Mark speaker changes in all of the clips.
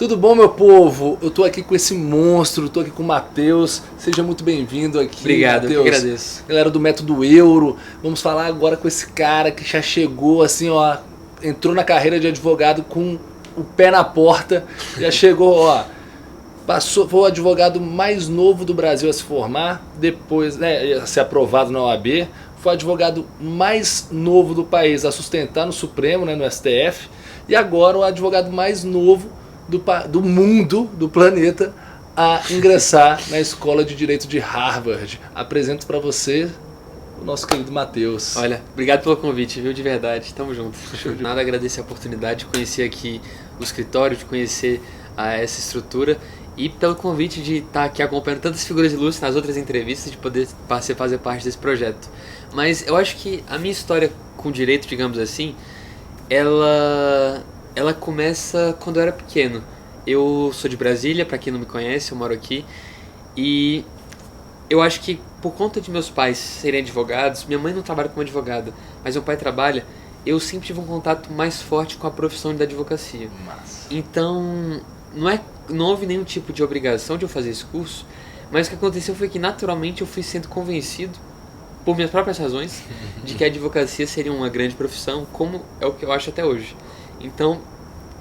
Speaker 1: Tudo bom, meu povo? Eu tô aqui com esse monstro, tô aqui com o Matheus. Seja muito bem-vindo aqui,
Speaker 2: Obrigado,
Speaker 1: Matheus.
Speaker 2: eu que agradeço.
Speaker 1: Galera do Método Euro, vamos falar agora com esse cara que já chegou assim, ó, entrou na carreira de advogado com o pé na porta, já chegou, ó, foi o advogado mais novo do Brasil a se formar, depois, né, a ser aprovado na OAB, foi o advogado mais novo do país a sustentar no Supremo, né, no STF, e agora o advogado mais novo do mundo, do planeta, a ingressar na Escola de Direito de Harvard. Apresento para você o nosso querido Matheus.
Speaker 2: Olha, obrigado pelo convite, viu? De verdade, tamo junto. Nada, agradecer a oportunidade de conhecer aqui o escritório, de conhecer essa estrutura e pelo convite de estar aqui acompanhando tantas figuras ilustres nas outras entrevistas, de poder fazer parte desse projeto. Mas eu acho que a minha história com direito, digamos assim, ela começa quando eu era pequeno. Eu sou de Brasília, pra quem não me conhece, eu moro aqui. E eu acho que por conta de meus pais serem advogados, minha mãe não trabalha como advogada, mas meu pai trabalha, eu sempre tive um contato mais forte com a profissão da advocacia.
Speaker 1: Massa.
Speaker 2: Então, não houve nenhum tipo de obrigação de eu fazer esse curso, mas o que aconteceu foi que naturalmente eu fui sendo convencido, por minhas próprias razões, de que a advocacia seria uma grande profissão, como é o que eu acho até hoje. Então,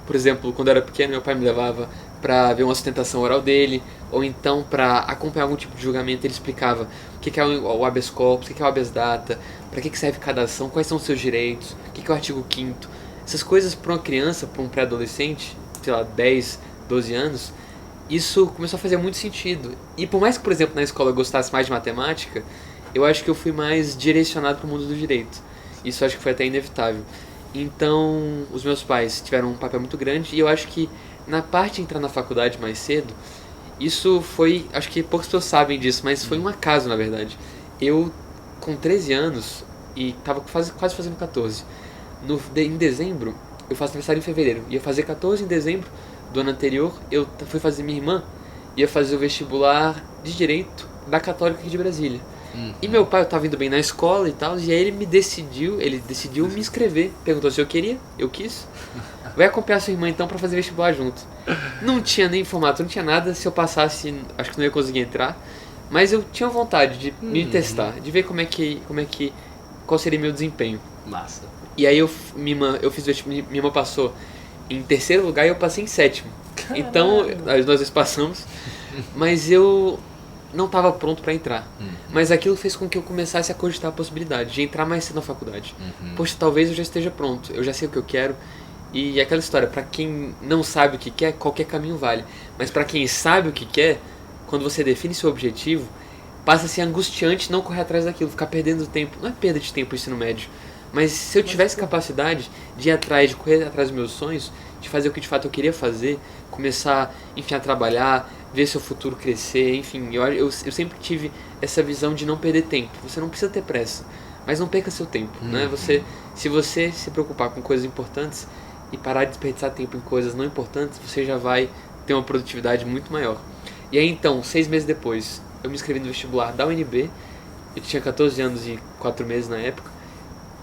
Speaker 2: por exemplo, quando eu era pequeno, meu pai me levava para ver uma sustentação oral dele, ou então para acompanhar algum tipo de julgamento, ele explicava o que é o habeas corpus, o que é o habeas data, para que serve cada ação, quais são os seus direitos, o que é o artigo 5º. Essas coisas para uma criança, para um pré-adolescente, sei lá, 10, 12 anos, isso começou a fazer muito sentido. E por mais que, por exemplo, na escola eu gostasse mais de matemática, eu acho que eu fui mais direcionado para o mundo do direito. Isso eu acho que foi até inevitável. Então, os meus pais tiveram um papel muito grande e eu acho que na parte de entrar na faculdade mais cedo, isso foi, acho que poucas pessoas sabem disso, mas foi um acaso na verdade. Eu, com 13 anos, e estava quase fazendo 14, em dezembro, eu faço aniversário em fevereiro, ia fazer 14 em dezembro do ano anterior, eu fui fazer, minha irmã ia fazer o vestibular de Direito da Católica aqui de Brasília. E meu pai, eu tava indo bem na escola e tal, e aí ele decidiu me inscrever. Perguntou se eu queria, eu quis. Vai acompanhar sua irmã então pra fazer vestibular junto. Não tinha nem formato, não tinha nada. Se eu passasse, acho que não ia conseguir entrar. Mas eu tinha vontade de me testar, de ver qual seria meu desempenho.
Speaker 1: Massa.
Speaker 2: E aí eu fiz vestibular, minha irmã passou em terceiro lugar e eu passei em sétimo.
Speaker 1: Caralho.
Speaker 2: Então, nós dois passamos, mas eu não estava pronto para entrar. Mas aquilo fez com que eu começasse a cogitar a possibilidade de entrar mais cedo na faculdade. Poxa, talvez eu já esteja pronto, eu já sei o que eu quero. E aquela história, para quem não sabe o que quer, qualquer caminho vale. Mas para quem sabe o que quer, quando você define seu objetivo, passa a ser angustiante não correr atrás daquilo, ficar perdendo tempo. Não é perda de tempo o ensino médio, mas se eu tivesse capacidade de ir atrás, de correr atrás dos meus sonhos, de fazer o que de fato eu queria fazer, começar, enfim, a trabalhar, ver seu futuro crescer, enfim, eu sempre tive essa visão de não perder tempo. Você não precisa ter pressa, mas não perca seu tempo, né? Se você se preocupar com coisas importantes e parar de desperdiçar tempo em coisas não importantes, você já vai ter uma produtividade muito maior. E aí então, 6 meses depois, eu me inscrevi no vestibular da UNB, eu tinha 14 anos e 4 meses na época,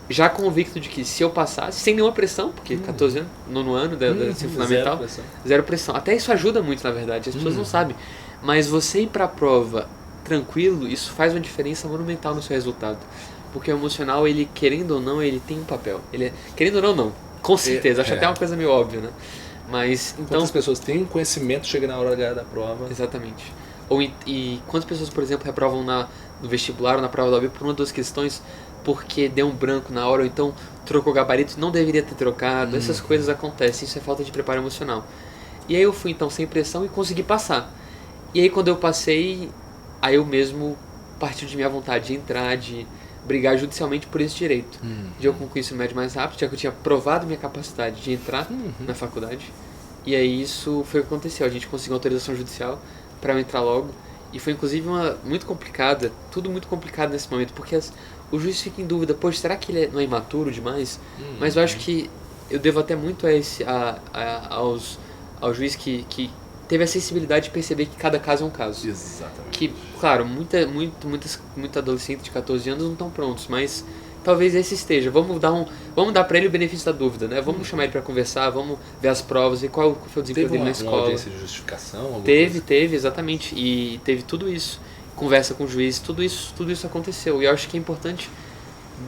Speaker 2: já convicto de que se eu passasse, sem nenhuma pressão, porque 14 anos, nono ano da ensino fundamental, zero pressão. Até isso ajuda muito, na verdade, as pessoas não sabem. Mas você ir pra prova tranquilo, isso faz uma diferença monumental no seu resultado. Porque o emocional, ele, querendo ou não, ele tem um papel. Querendo ou não, com certeza. Acho até uma coisa meio óbvia, né? Mas, então...
Speaker 1: Quantas pessoas têm conhecimento, chega na hora H da prova?
Speaker 2: Exatamente. E quantas pessoas, por exemplo, reprovam no vestibular ou na prova da OAB por uma das questões porque deu um branco na hora, ou então trocou gabarito, não deveria ter trocado. Essas coisas acontecem, isso é falta de preparo emocional. E aí eu fui então sem pressão e consegui passar. E aí quando eu passei, aí eu mesmo partiu de minha vontade de entrar, de brigar judicialmente por esse direito. De eu concluir o ensino médio mais rápido, já que eu tinha provado minha capacidade de entrar na faculdade. E aí isso foi o que aconteceu, a gente conseguiu autorização judicial para eu entrar logo. E foi inclusive muito complicada, tudo muito complicado nesse momento, porque o juiz fica em dúvida, poxa, será que ele não é imaturo demais? Mas eu acho que eu devo até muito ao juiz que teve a sensibilidade de perceber que cada caso é um caso.
Speaker 1: Exatamente.
Speaker 2: Que, claro, muito adolescente de 14 anos não estão prontos, mas talvez esse esteja. Vamos dar pra ele o benefício da dúvida, né? Vamos chamar ele pra conversar, vamos ver as provas, ver qual foi o desempenho dele na escola.
Speaker 1: Uma audiência de justificação?
Speaker 2: Teve, exatamente. E teve tudo isso. Conversa com o juiz, tudo isso aconteceu. E eu acho que é importante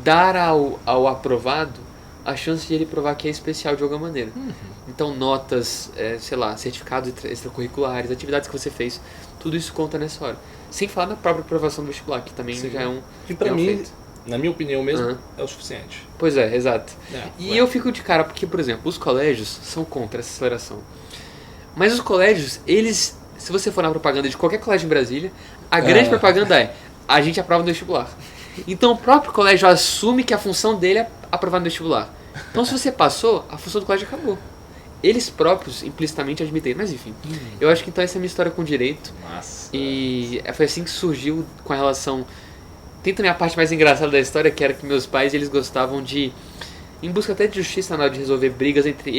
Speaker 2: dar ao aprovado a chance de ele provar que é especial de alguma maneira. Então, notas, sei lá, certificados extracurriculares, atividades que você fez, tudo isso conta nessa hora. Sem falar da própria aprovação do vestibular, que também já é um
Speaker 1: que pra mim,
Speaker 2: feito.
Speaker 1: na minha opinião mesmo, é o suficiente.
Speaker 2: Pois é, exato. Eu fico de cara, porque, por exemplo, os colégios são contra essa aceleração. Mas os colégios, eles, se você for na propaganda de qualquer colégio em Brasília, a grande propaganda é: a gente aprova no vestibular. Então o próprio colégio assume que a função dele é aprovar no vestibular. Então se você passou, a função do colégio acabou. Eles próprios implicitamente admitem. Mas enfim, eu acho que então essa é a minha história com o direito. E foi assim que surgiu com a relação... Tem também a parte mais engraçada da história, que era que meus pais, eles gostavam de... Em busca até de justiça na hora de resolver brigas entre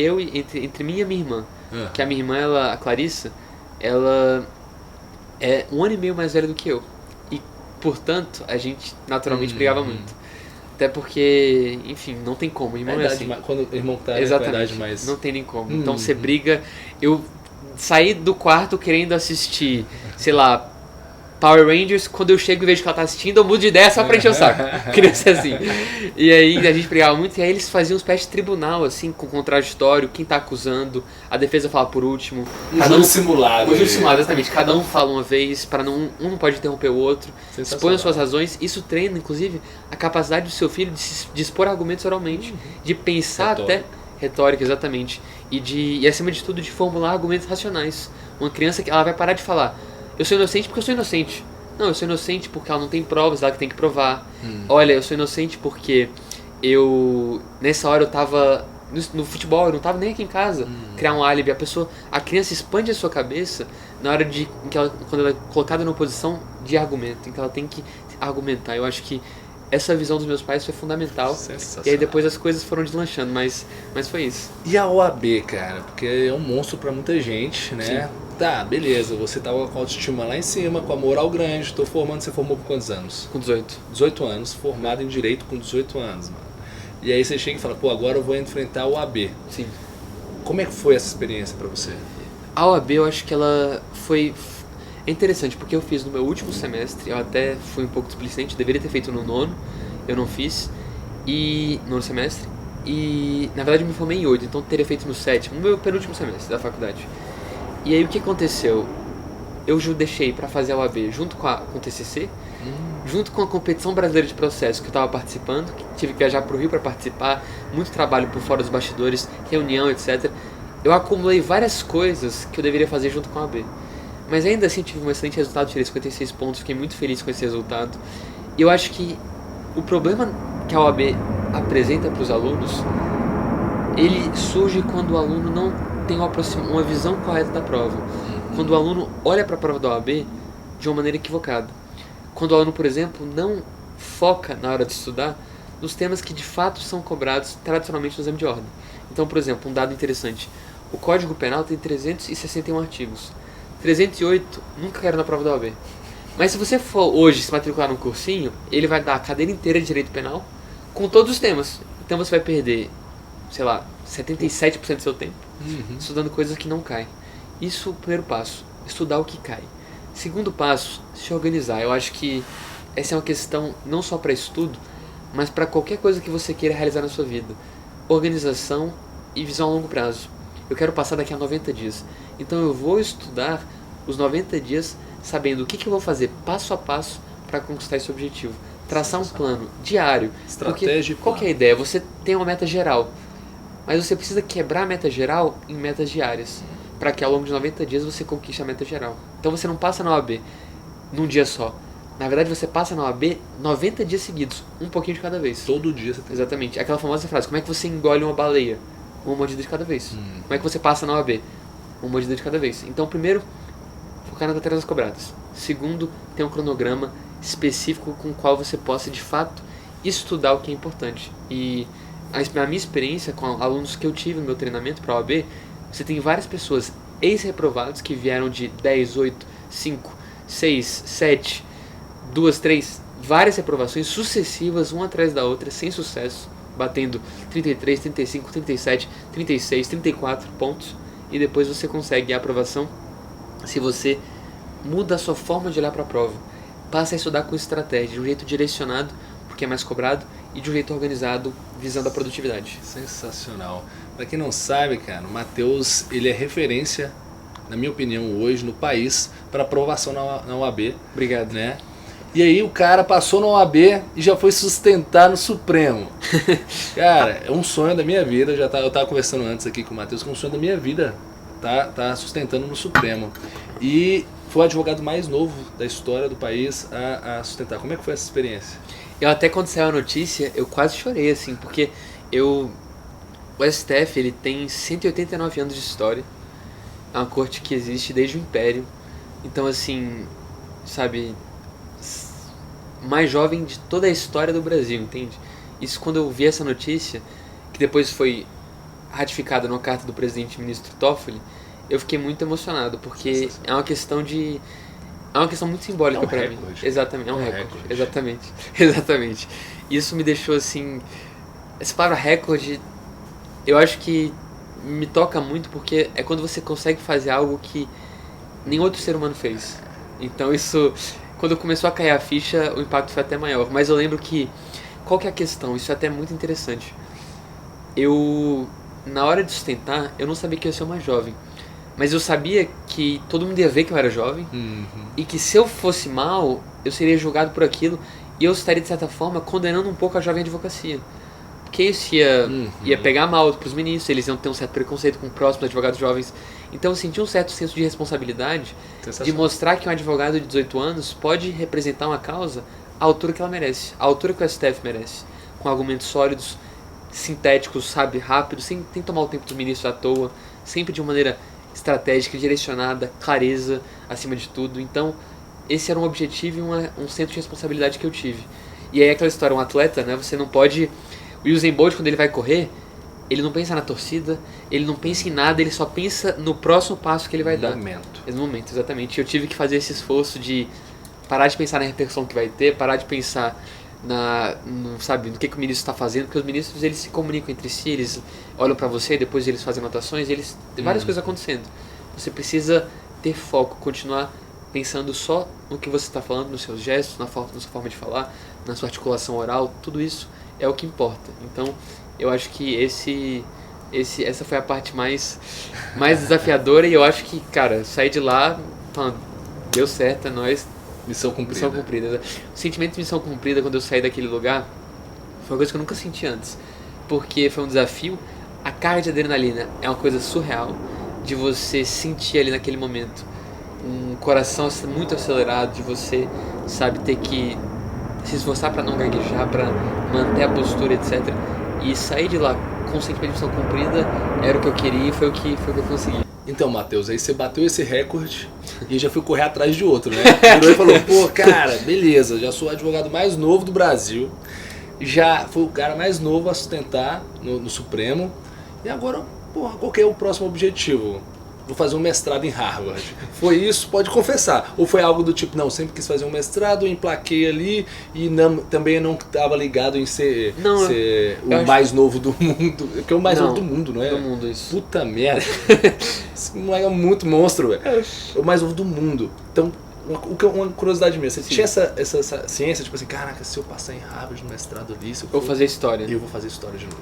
Speaker 2: mim e a minha irmã. Que a minha irmã, a Clarissa, ela é 1 ano e meio mais velha do que eu. E, portanto, a gente naturalmente brigava muito. Até porque, enfim, não tem como. Irmão é assim.
Speaker 1: Quando o irmão tá com a idade mais...
Speaker 2: Não tem nem como. Então você briga... Eu saí do quarto querendo assistir, sei lá, Power Rangers, quando eu chego e vejo que ela tá assistindo, eu mudo de ideia só pra encher o saco. Queria ser assim. E aí a gente brigava muito, e aí eles faziam uma espécie de tribunal, assim, com contraditório, quem tá acusando, a defesa fala por último.
Speaker 1: Júri simulado.
Speaker 2: Júri simulado, exatamente. Cada um fala uma vez, para um não pode interromper o outro. Expõe as suas razões. Isso treina, inclusive, a capacidade do seu filho de expor argumentos oralmente, de pensar até... Retórica, exatamente. E acima de tudo, de formular argumentos racionais. Uma criança, que ela vai parar de falar: eu sou inocente porque eu sou inocente. Não, eu sou inocente porque ela não tem provas, ela que tem que provar. Olha, eu sou inocente porque nessa hora eu tava no futebol, eu não tava nem aqui em casa. Criar um álibi. A criança expande a sua cabeça na hora quando ela é colocada numa posição de argumento, em que ela tem que argumentar. Eu acho que essa visão dos meus pais foi fundamental. E aí depois as coisas foram deslanchando, mas foi isso.
Speaker 1: E a OAB, cara? Porque é um monstro pra muita gente, né? Sim. Tá, beleza, você tava com a autoestima lá em cima, com a moral grande, tô formando, você formou com quantos anos?
Speaker 2: Com 18.
Speaker 1: 18 anos, formado em Direito com 18 anos, mano. E aí você chega e fala: pô, agora eu vou enfrentar a OAB.
Speaker 2: Sim.
Speaker 1: Como é que foi essa experiência pra você?
Speaker 2: A OAB, eu acho que ela foi... É interessante, porque eu fiz no meu último semestre, eu até fui um pouco displicente, deveria ter feito no 9º, eu não fiz, e 9º semestre, e na verdade eu me formei em 8, então teria feito no 7º, no meu penúltimo semestre da faculdade. E aí o que aconteceu? Eu deixei pra fazer a OAB junto com o TCC, junto com a competição brasileira de processo que eu estava participando, que tive que viajar pro Rio para participar, muito trabalho por fora dos bastidores, reunião, etc. Eu acumulei várias coisas que eu deveria fazer junto com a OAB. Mas ainda assim eu tive um excelente resultado, tirei 56 pontos, fiquei muito feliz com esse resultado. E eu acho que o problema que a OAB apresenta para os alunos, ele surge quando o aluno não tem uma visão correta da prova. Quando o aluno olha para a prova da OAB de uma maneira equivocada. Quando o aluno, por exemplo, não foca na hora de estudar nos temas que de fato são cobrados tradicionalmente no exame de ordem. Então, por exemplo, um dado interessante: o Código Penal tem 361 artigos. 308 nunca caiu na prova da OAB. Mas se você for hoje se matricular num cursinho, ele vai dar a cadeira inteira de direito penal com todos os temas. Então você vai perder, sei lá, 77% do seu tempo estudando coisas que não caem. Isso é o primeiro passo, estudar o que cai. Segundo passo, se organizar. Eu acho que essa é uma questão não só para estudo, mas para qualquer coisa que você queira realizar na sua vida. Organização e visão a longo prazo. Eu quero passar daqui a 90 dias. Então eu vou estudar os 90 dias sabendo o que eu vou fazer passo a passo para conquistar esse objetivo. Traçar um plano diário.
Speaker 1: Estratégia.
Speaker 2: Qual que é a ideia? Você tem uma meta geral, mas você precisa quebrar a meta geral em metas diárias, para que ao longo de 90 dias você conquiste a meta geral. Então você não passa na OAB num dia só. Na verdade você passa na OAB 90 dias seguidos, um pouquinho de cada vez.
Speaker 1: Todo dia você tem.
Speaker 2: Exatamente. Aquela famosa frase: como é que você engole uma baleia? Uma mordida de cada vez. Como é que você passa na OAB? Uma mordida de cada vez. Então, primeiro, focar nas matérias cobradas. Segundo, ter um cronograma específico com o qual você possa, de fato, estudar o que é importante. E a minha experiência com alunos que eu tive no meu treinamento para a OAB, você tem várias pessoas ex-reprovados que vieram de 10, 8, 5, 6, 7, 2, 3, várias reprovações sucessivas, uma atrás da outra, sem sucesso, batendo 33, 35, 37, 36, 34 pontos, e depois você consegue a aprovação se você muda a sua forma de olhar para a prova. Passa a estudar com estratégia, de um jeito direcionado, porque é mais cobrado, e de um jeito organizado, visando a produtividade.
Speaker 1: Sensacional. Pra quem não sabe, cara, o Matheus, ele é referência, na minha opinião, hoje no país, para aprovação na OAB.
Speaker 2: Obrigado.
Speaker 1: Né? E aí o cara passou na OAB e já foi sustentar no Supremo. Cara, é um sonho da minha vida. Eu tava conversando antes aqui com o Matheus, que é um sonho da minha vida. Tá sustentando no Supremo. E foi o advogado mais novo da história do país a sustentar. Como é que foi essa experiência?
Speaker 2: Eu até quando saiu a notícia, eu quase chorei, assim, porque o STF, ele tem 189 anos de história. É uma corte que existe desde o Império. Então, assim, sabe, mais jovem de toda a história do Brasil, entende? Isso quando eu vi essa notícia, que depois foi ratificada numa carta do presidente ministro Toffoli, eu fiquei muito emocionado, porque é uma questão muito simbólica para mim. Exatamente, é um recorde. Exatamente. Isso me deixou assim, essa palavra recorde, eu acho que me toca muito, porque é quando você consegue fazer algo que nenhum outro ser humano fez. Então isso, quando começou a cair a ficha, o impacto foi até maior. Mas eu lembro que, qual que é a questão? Isso é até muito interessante. Na hora de sustentar, eu não sabia que eu ia ser o mais jovem. Mas eu sabia que todo mundo ia ver que eu era jovem. E que se eu fosse mal, eu seria julgado por aquilo. E eu estaria, de certa forma, condenando um pouco a jovem advocacia. Porque isso ia pegar mal pros ministros, eles iam ter um certo preconceito com próximos advogados jovens. Então eu senti um certo senso de responsabilidade de mostrar que um advogado de 18 anos pode representar uma causa à altura que ela merece, à altura que o STF merece, com argumentos sólidos, sintéticos, sabe, rápidos, sem tomar o tempo do ministro à toa, sempre de uma maneira estratégica, direcionada, clareza acima de tudo. Então esse era um objetivo e um senso de responsabilidade que eu tive. E aí aquela história, um atleta, né, você não pode... O Usain Bolt, quando ele vai correr, ele não pensa na torcida, ele não pensa em nada, ele só pensa no próximo passo que ele vai dar. No momento, exatamente. Eu tive que fazer esse esforço de parar de pensar na repercussão que vai ter, parar de pensar no que o ministro está fazendo, porque os ministros, eles se comunicam entre si, eles olham para você, depois eles fazem anotações, tem várias coisas acontecendo. Você precisa ter foco, continuar pensando só no que você está falando, nos seus gestos, na sua forma de falar, na sua articulação oral, tudo isso é o que importa. Então, eu acho que essa foi a parte mais desafiadora, e eu acho que, cara, sair de lá falando, deu certo, é nóis.
Speaker 1: Missão cumprida.
Speaker 2: O sentimento de missão cumprida quando eu saí daquele lugar foi uma coisa que eu nunca senti antes. Porque foi um desafio. A carga de adrenalina é uma coisa surreal de você sentir ali naquele momento. Um coração muito acelerado, de você, sabe, ter que se esforçar para não gaguejar, para manter a postura, etc. E sair de lá com o sentimento de missão cumprida era o que eu queria e foi o que eu consegui.
Speaker 1: Então, Matheus, aí você bateu esse recorde e já foi correr atrás de outro, né? Virou e falou, pô, cara, beleza, já sou o advogado mais novo do Brasil, já foi o cara mais novo a sustentar no Supremo, e agora, porra, qual que é o próximo objetivo? Vou fazer um mestrado em Harvard. Foi isso? Pode confessar. Ou foi algo do tipo, não, sempre quis fazer um mestrado, emplaquei ali e também não estava ligado em ser o mais novo do mundo. Porque é o mais novo do mundo, não é?
Speaker 2: Do mundo, isso.
Speaker 1: Puta merda. Esse moleque é muito monstro, velho. É o mais novo do mundo. Então, uma curiosidade minha, você tinha essa ciência, tipo assim, caraca, se eu passar em Harvard no mestrado ali,
Speaker 2: eu vou fazer história.
Speaker 1: Eu vou fazer história de novo.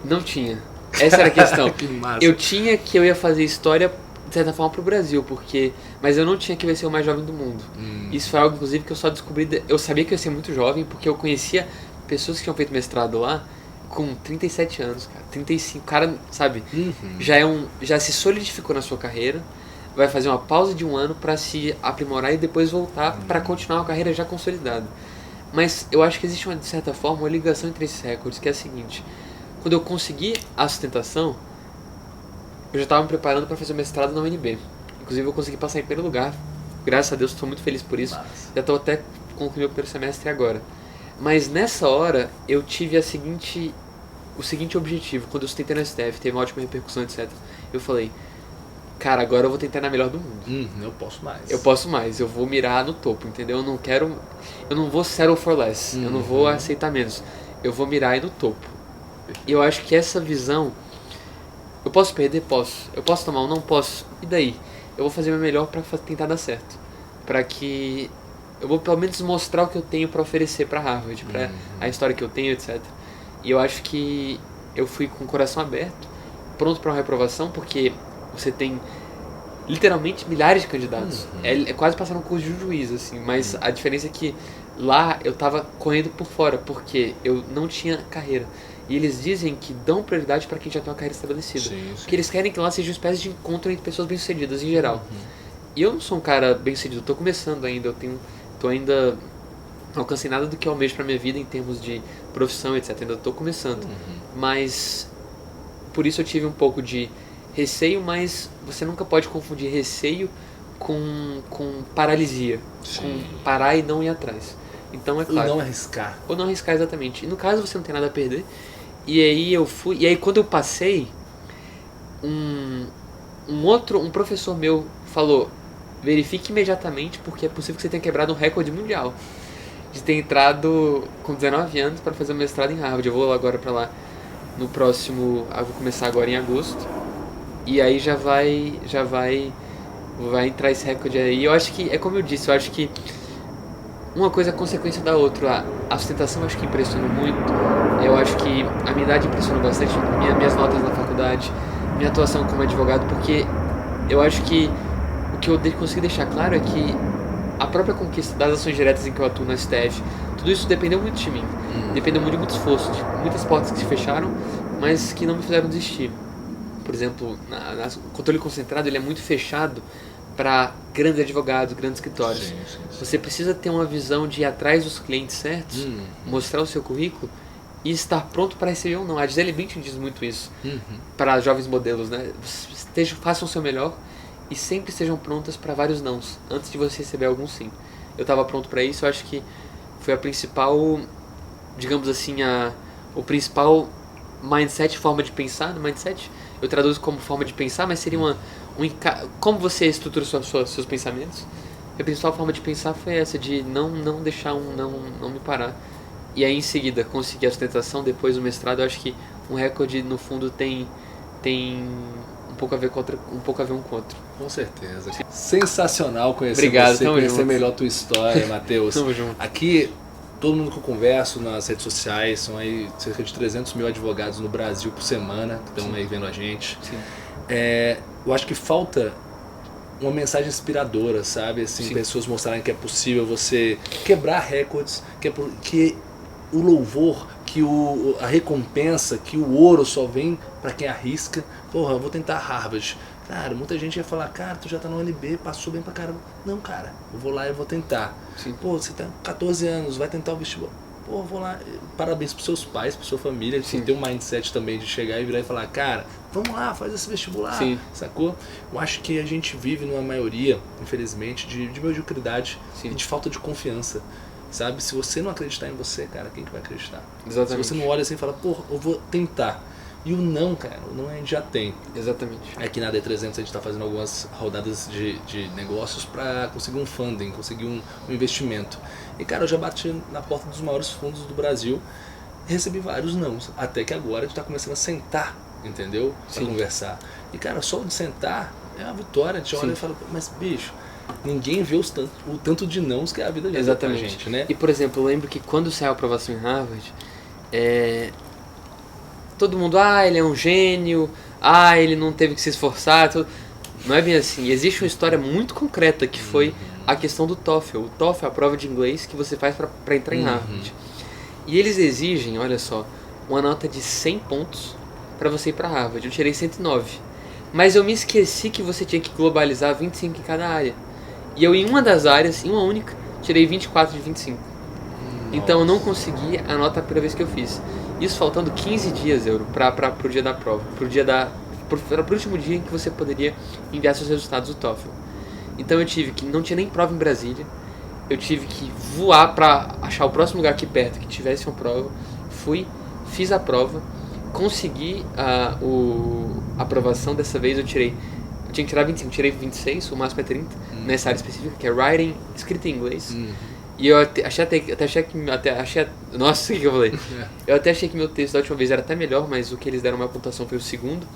Speaker 2: Não tinha. Essa era a questão.
Speaker 1: Que massa.
Speaker 2: Eu tinha que eu ia fazer história, de certa forma, pro Brasil, mas eu não tinha que eu ia ser o mais jovem do mundo. Isso foi algo, inclusive, que eu só descobri... Eu sabia que eu ia ser muito jovem, porque eu conhecia pessoas que tinham feito mestrado lá com 37 anos, cara. 35, cara, sabe? Já se solidificou na sua carreira, vai fazer uma pausa de um ano pra se aprimorar e depois voltar pra continuar uma carreira já consolidada. Mas eu acho que existe, de certa forma, uma ligação entre esses recordes, que é a seguinte... Quando eu consegui a sustentação, eu já estava me preparando para fazer o mestrado na UNB. Inclusive eu consegui passar em primeiro lugar. Graças a Deus, estou muito feliz por isso.
Speaker 1: Nossa.
Speaker 2: Já estou até concluindo meu primeiro semestre agora. Mas nessa hora, eu tive o seguinte objetivo. Quando eu sustentei no STF, teve uma ótima repercussão, etc. Eu falei, cara, agora eu vou tentar ir na melhor do mundo.
Speaker 1: Eu posso mais.
Speaker 2: Eu posso mais, eu vou mirar no topo, entendeu? Eu não vou settle for less, eu não vou aceitar menos. Eu vou mirar aí no topo. E eu acho que essa visão, eu posso perder? Posso. Eu posso tomar um? Não posso. E daí? Eu vou fazer o meu melhor pra tentar dar certo. Pra que eu vou pelo menos mostrar o que eu tenho pra oferecer pra Harvard, pra a história que eu tenho, etc. E eu acho que eu fui com o coração aberto, pronto pra uma reprovação, porque você tem literalmente milhares de candidatos. É quase passar um curso de juiz, assim. Mas a diferença é que lá eu tava correndo por fora, porque eu não tinha carreira. E eles dizem que dão prioridade para quem já tem uma carreira estabelecida.
Speaker 1: Sim.
Speaker 2: Porque eles querem que lá seja uma espécie de encontro entre pessoas bem-sucedidas em geral. E eu não sou um cara bem-sucedido, tô começando ainda, tô ainda não alcancei nada do que eu almejo pra minha vida em termos de profissão, etc. Ainda tô começando. Mas por isso eu tive um pouco de receio, mas você nunca pode confundir receio com paralisia.
Speaker 1: Sim.
Speaker 2: Com parar e não ir atrás. Então é claro.
Speaker 1: Ou não arriscar.
Speaker 2: Ou não arriscar, exatamente. E no caso você não tem nada a perder. E aí eu fui. E aí quando eu passei, um professor meu falou: verifique imediatamente, porque é possível que você tenha quebrado um recorde mundial de ter entrado com 19 anos para fazer um mestrado em Harvard. Eu vou agora para lá no próximo. Eu vou começar agora em agosto. E aí já vai entrar esse recorde aí. Eu acho que, é como eu disse, eu acho que uma coisa é consequência da outra. A sustentação eu acho que impressionou muito. Eu acho que a minha idade impressionou bastante, minhas notas na faculdade, minha atuação como advogado, porque eu acho que o que eu consegui deixar claro é que a própria conquista das ações diretas em que eu atuo na STF, tudo isso dependeu muito de mim. Dependeu muito de muito esforço, de muitas portas que se fecharam, mas que não me fizeram desistir. Por exemplo, o controle concentrado ele é muito fechado para grandes advogados, grandes escritórios.
Speaker 1: Sim.
Speaker 2: Você precisa ter uma visão de ir atrás dos clientes certos, mostrar o seu currículo e estar pronto para receber ou não. A Gisele Bündchen diz muito isso para jovens modelos, né? Façam o seu melhor e sempre estejam prontas para vários nãos, antes de você receber algum sim. Eu estava pronto para isso, eu acho que foi a principal, digamos assim, o principal mindset, forma de pensar. No mindset eu traduzo como forma de pensar, mas seria como você estrutura seus pensamentos. A principal forma de pensar foi essa, de não deixar não me parar. E aí em seguida conseguir a sustentação, depois do mestrado. Eu acho que um recorde no fundo tem um pouco a ver um com outro.
Speaker 1: Com certeza. Sensacional conhecer
Speaker 2: Obrigado,
Speaker 1: você,
Speaker 2: tamo
Speaker 1: conhecer
Speaker 2: junto.
Speaker 1: melhor a tua história, Matheus.
Speaker 2: Tamo junto.
Speaker 1: Aqui, todo mundo que eu converso nas redes sociais, são aí cerca de 300 mil advogados no Brasil por semana que estão aí vendo a gente.
Speaker 2: Sim.
Speaker 1: Eu acho que falta uma mensagem inspiradora, sabe? Assim, pessoas mostrarem que é possível você quebrar recordes, que o louvor, que a recompensa, que o ouro só vem para quem arrisca. Porra, eu vou tentar Harvard. Cara, muita gente ia falar: cara, tu já tá no UNB, passou bem pra caramba. Não, cara, eu vou lá e vou tentar.
Speaker 2: Sim.
Speaker 1: Pô, você tem 14 anos, vai tentar o vestibular. Pô, vou lá. Parabéns pros seus pais, pra sua família, que ter um mindset também de chegar e virar e falar: cara, vamos lá, faz esse vestibular.
Speaker 2: Sim.
Speaker 1: Sacou? Eu acho que a gente vive numa maioria, infelizmente, de mediocridade e de falta de confiança. Sabe? Se você não acreditar em você, cara, quem que vai acreditar?
Speaker 2: Exatamente.
Speaker 1: Se você não olha assim e fala: pô, eu vou tentar. E o não, cara, o não a gente já tem.
Speaker 2: Exatamente.
Speaker 1: Aqui na D300 a gente está fazendo algumas rodadas de negócios para conseguir um funding, conseguir um investimento. E, cara, eu já bati na porta dos maiores fundos do Brasil e recebi vários nãos. Até que agora a gente está começando a sentar, entendeu? Para conversar. E, cara, só de sentar é uma vitória. A gente olha e fala: mas, bicho, ninguém vê o tanto de nãos que é a vida já deu pra gente, né?
Speaker 2: E, por exemplo, eu lembro que quando saiu a aprovação em Harvard, todo mundo: ele é um gênio, ele não teve que se esforçar. Não é bem assim. Existe uma história muito concreta que foi a questão do TOEFL. O TOEFL é a prova de inglês que você faz para entrar em Harvard. E eles exigem, olha só, uma nota de 100 pontos para você ir para Harvard. Eu tirei 109. Mas eu me esqueci que você tinha que globalizar 25 em cada área. E eu, em uma das áreas, em uma única, tirei 24 de 25. Então eu não consegui a nota a primeira vez que eu fiz. Isso faltando 15 dias, Euro, pro dia da prova. Pro último dia em que você poderia enviar seus resultados do TOEFL. Então eu tive que, não tinha nem prova em Brasília, eu tive que voar pra achar o próximo lugar aqui perto que tivesse uma prova. Fiz a prova, consegui a aprovação. Dessa vez eu tirei tinha que tirar 25, tirei 26, o máximo é 30, nessa área específica, que é writing, escrita em inglês. E eu nossa, o que eu falei? Eu até achei que meu texto da última vez era até melhor, mas o que eles deram uma pontuação foi o segundo.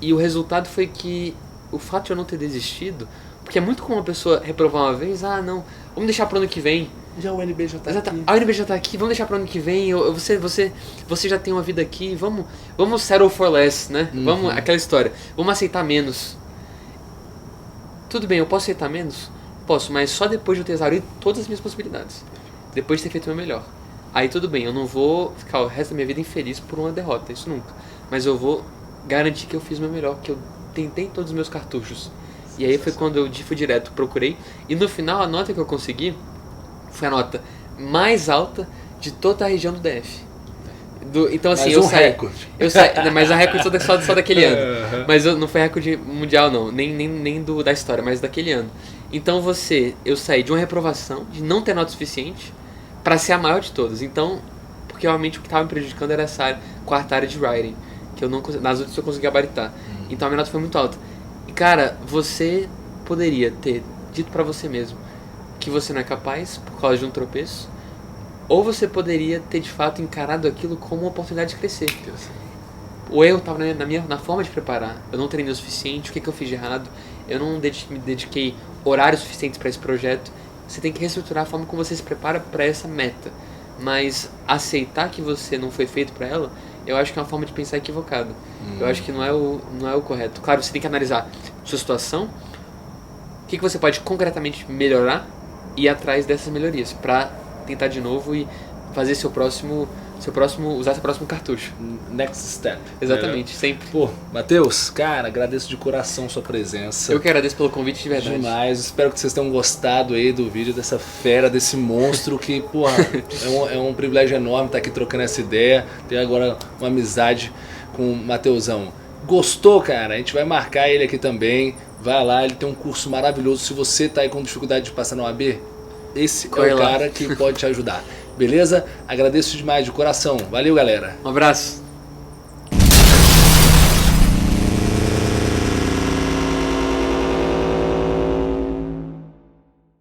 Speaker 2: E o resultado foi que o fato de eu não ter desistido, porque é muito comum uma pessoa reprovar uma vez, não, vamos deixar pro ano que vem.
Speaker 1: Já o UNB já tá aqui.
Speaker 2: A UNB já tá aqui, vamos deixar pro ano que vem, você já tem uma vida aqui, vamos settle for less, né? Vamos, aquela história, vamos aceitar menos. Tudo bem, eu posso aceitar menos? Posso, mas só depois de eu ter exaurido todas as minhas possibilidades. Depois de ter feito o meu melhor. Aí tudo bem, eu não vou ficar o resto da minha vida infeliz por uma derrota, isso nunca. Mas eu vou garantir que eu fiz o meu melhor, que eu tentei todos os meus cartuchos. E aí foi quando eu fui direto, procurei. E no final a nota que eu consegui foi a nota mais alta de toda a região do DF. Então assim,
Speaker 1: recorde.
Speaker 2: Mas a recorde só daquele ano. Mas não foi recorde mundial não, nem da história, mas daquele ano. Então eu saí de uma reprovação, de não ter nota suficiente, pra ser a maior de todas. Então, porque realmente o que estava me prejudicando era essa quarta área de writing, que eu não nas outras eu consegui gabaritar. Então a minha nota foi muito alta. E cara, você poderia ter dito pra você mesmo que você não é capaz por causa de um tropeço, ou você poderia ter de fato encarado aquilo como uma oportunidade de crescer. O erro estava na forma de preparar. Eu não treinei o suficiente, o que eu fiz de errado, eu não me dediquei horários suficientes para esse projeto. Você tem que reestruturar a forma como você se prepara para essa meta. Mas aceitar que você não foi feito para ela, eu acho que é uma forma de pensar equivocada. Eu acho que não é o correto. Claro, você tem que analisar sua situação, o que você pode concretamente melhorar e ir atrás dessas melhorias para tentar de novo e fazer usar seu próximo cartucho.
Speaker 1: Next step.
Speaker 2: Exatamente, sempre.
Speaker 1: Pô, Matheus, cara, agradeço de coração sua presença.
Speaker 2: Eu que agradeço pelo convite de verdade.
Speaker 1: Demais, espero que vocês tenham gostado aí do vídeo dessa fera, desse monstro que, porra, é um privilégio enorme estar aqui trocando essa ideia, ter agora uma amizade com o Matheusão. Gostou, cara? A gente vai marcar ele aqui também, vai lá, ele tem um curso maravilhoso. Se você tá aí com dificuldade de passar na OAB, esse é o cara que pode te ajudar. Beleza? Agradeço demais de coração. Valeu, galera.
Speaker 2: Um abraço.